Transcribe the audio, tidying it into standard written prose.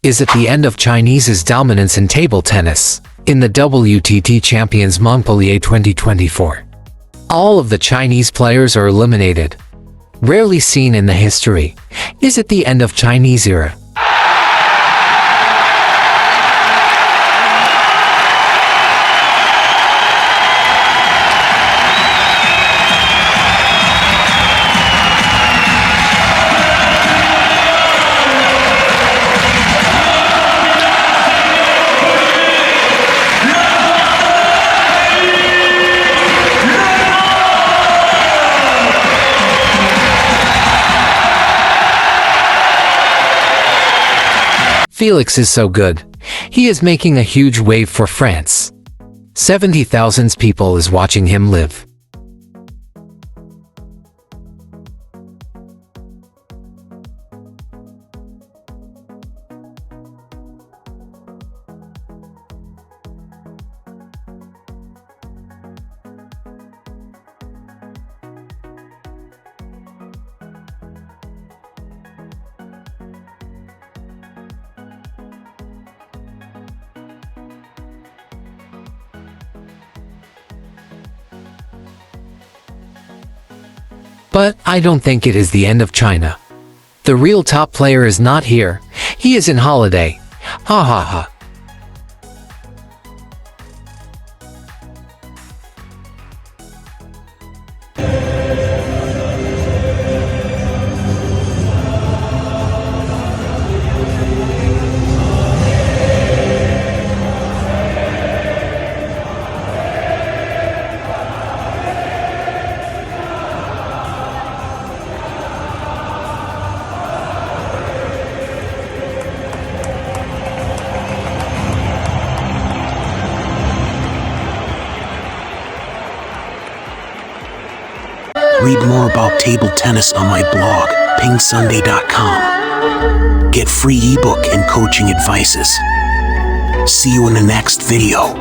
is at the end of Chinese's dominance in table tennis in the WTT Champions Montpellier 2024. All of the Chinese players are eliminated. Rarely seen in the history, is at the end of Chinese era. Felix is so good. He is making a huge wave for France. 70,000 people is watching him live. But I don't think it is the end of China. The real top player is not here. He is in holiday. Ha ha ha. Read more about table tennis on my blog, PingSunday.com. Get free ebook and coaching advices. See you in the next video.